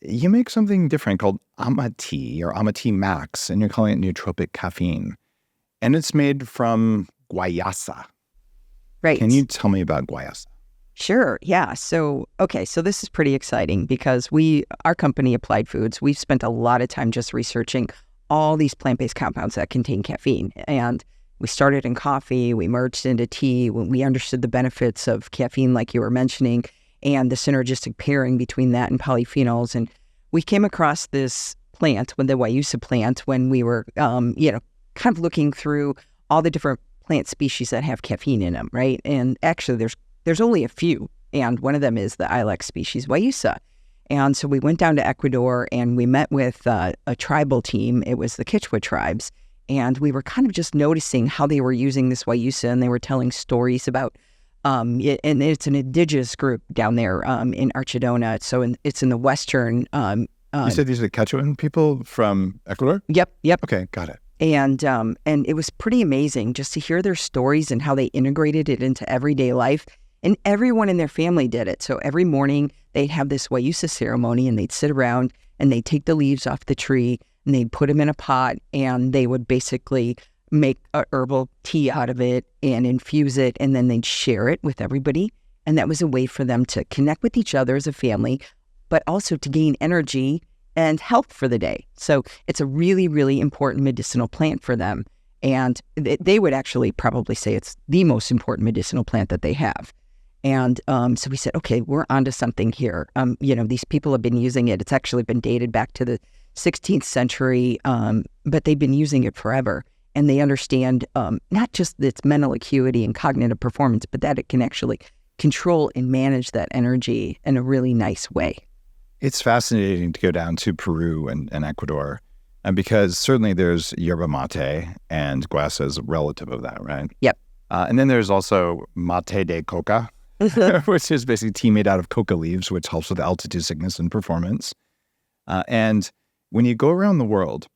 you make something different called Amati or Amati Max, and you're calling it nootropic caffeine. And it's made from Guayusa. Right. Can you tell me about Guayusa? Sure. Yeah. So this is pretty exciting because our company, Applied Foods, we've spent a lot of time just researching all these plant-based compounds that contain caffeine. And we started in coffee, we merged into tea, when we understood the benefits of caffeine, like you were mentioning, and the synergistic pairing between that and polyphenols. And we came across this plant, the Guayusa plant, when we were, kind of looking through all the different plant species that have caffeine in them, right? And actually, there's only a few, and one of them is the ilex species Guayusa. And so we went down to Ecuador and we met with a tribal team. It was the Quechua tribes. And we were kind of just noticing how they were using this Guayusa, and they were telling stories about, and it's an indigenous group down there in Archidona. So it's in the western. You said these are the Quechuan people from Ecuador? Yep. Okay, got it. And it was pretty amazing just to hear their stories and how they integrated it into everyday life. And everyone in their family did it. So every morning they'd have this Guayusa ceremony, and they'd sit around and they'd take the leaves off the tree and they'd put them in a pot, and they would basically make a herbal tea out of it and infuse it, and then they'd share it with everybody. And that was a way for them to connect with each other as a family, but also to gain energy and health for the day. So it's a really, really important medicinal plant for them. And they would actually probably say it's the most important medicinal plant that they have. And so we said, okay, we're onto something here. These people have been using it. It's actually been dated back to the 16th century, but they've been using it forever. And they understand not just its mental acuity and cognitive performance, but that it can actually control and manage that energy in a really nice way. It's fascinating to go down to Peru and Ecuador, and because certainly there's yerba mate, and Guayusa is a relative of that, right? Yep. And then there's also mate de coca, which is basically tea made out of coca leaves, which helps with altitude sickness and performance. And when you go around the world,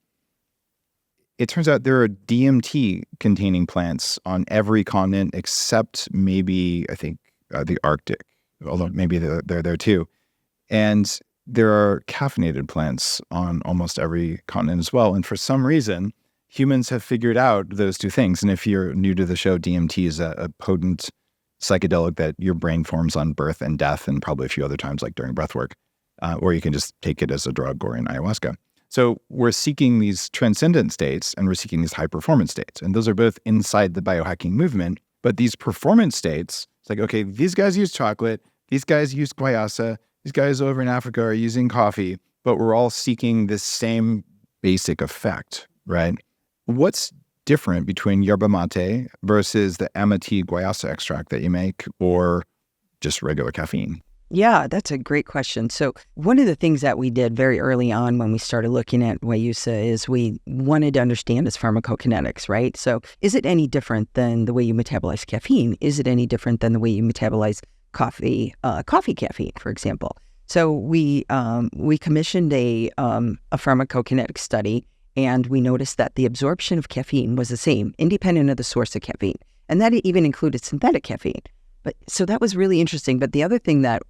it turns out there are DMT-containing plants on every continent except maybe, I think, the Arctic, although maybe they're there too. And there are caffeinated plants on almost every continent as well. And for some reason, humans have figured out those two things. And if you're new to the show, DMT is a potent psychedelic that your brain forms on birth and death, and probably a few other times, like during breath work, or you can just take it as a drug or in ayahuasca. So we're seeking these transcendent states, and we're seeking these high performance states. And those are both inside the biohacking movement. But these performance states, it's like, okay, these guys use chocolate, these guys use Guayusa, these guys over in Africa are using coffee, but we're all seeking this same basic effect, right? What's different between yerba mate versus the Amati Guayusa extract that you make, or just regular caffeine? Yeah, that's a great question. So one of the things that we did very early on when we started looking at Guayusa is we wanted to understand its pharmacokinetics, right? So is it any different than the way you metabolize caffeine? Is it any different than the way you metabolize coffee caffeine, for example? So we commissioned a pharmacokinetic study, and we noticed that the absorption of caffeine was the same, independent of the source of caffeine. And that even included synthetic caffeine. But so that was really interesting. But the other thing that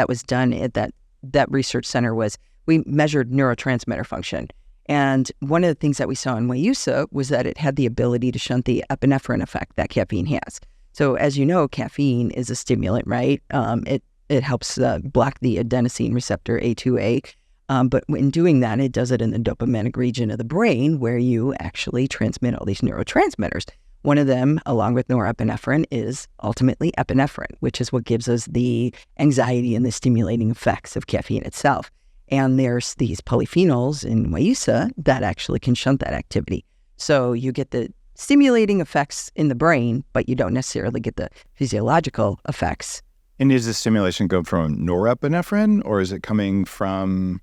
was done at that research center was we measured neurotransmitter function. And one of the things that we saw in Guayusa was that it had the ability to shunt the epinephrine effect that caffeine has. So as you know, caffeine is a stimulant, right? It helps block the adenosine receptor A2A. But in doing that, it does it in the dopaminergic region of the brain, where you actually transmit all these neurotransmitters. One of them, along with norepinephrine, is ultimately epinephrine, which is what gives us the anxiety and the stimulating effects of caffeine itself. And there's these polyphenols in Guayusa that actually can shunt that activity. So you get the stimulating effects in the brain, but you don't necessarily get the physiological effects. And does the stimulation go from norepinephrine, or is it coming from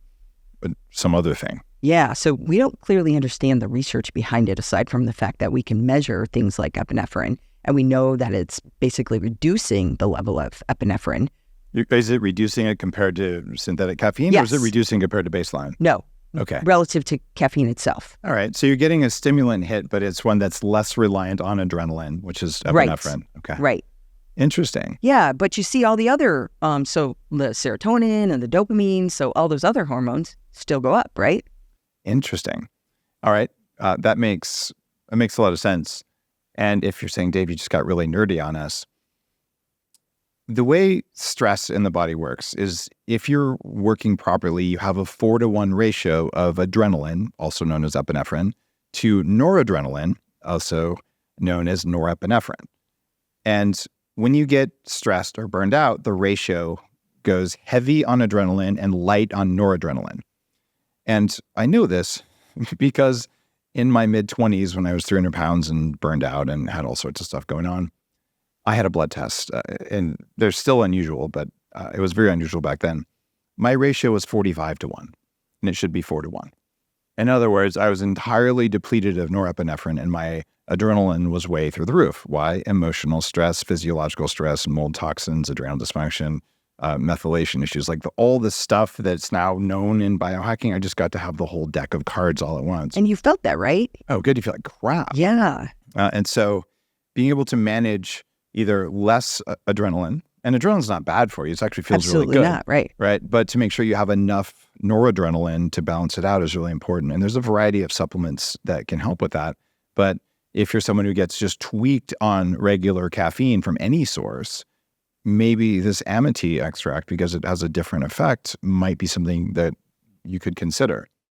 some other thing? Yeah, so we don't clearly understand the research behind it, aside from the fact that we can measure things like epinephrine, and we know that it's basically reducing the level of epinephrine. Is it reducing it compared to synthetic caffeine, Yes. or is it reducing compared to baseline? No. Okay. Relative to caffeine itself. All right. So you're getting a stimulant hit, but it's one that's less reliant on adrenaline, which is epinephrine. Right. Okay. Right. Interesting. Yeah, but you see all the other, so the serotonin and the dopamine, so all those other hormones still go up, right? Interesting. All right. That makes a lot of sense. And if you're saying, Dave, you just got really nerdy on us, the way stress in the body works is if you're working properly, you have a 4-to-1 ratio of adrenaline, also known as epinephrine, to noradrenaline, also known as norepinephrine. And when you get stressed or burned out, the ratio goes heavy on adrenaline and light on noradrenaline. And I know this because in my mid-20s, when I was 300 pounds and burned out and had all sorts of stuff going on, I had a blood test. And they're still unusual, but it was very unusual back then. My ratio was 45-to-1, and it should be 4-to-1. In other words, I was entirely depleted of norepinephrine, and my adrenaline was way through the roof. Why? Emotional stress, physiological stress, mold toxins, adrenal dysfunction, methylation issues, like all the stuff that's now known in biohacking. I just got to have the whole deck of cards all at once. And you felt that, right? Oh, good. You feel like crap. Yeah. And so being able to manage either less adrenaline, and adrenaline's not bad for you. It actually feels Absolutely really good. Not, right. Right. But to make sure you have enough noradrenaline to balance it out is really important. And there's a variety of supplements that can help with that. But if you're someone who gets just tweaked on regular caffeine from any source, maybe this Amity extract, because it has a different effect, might be something that you could consider.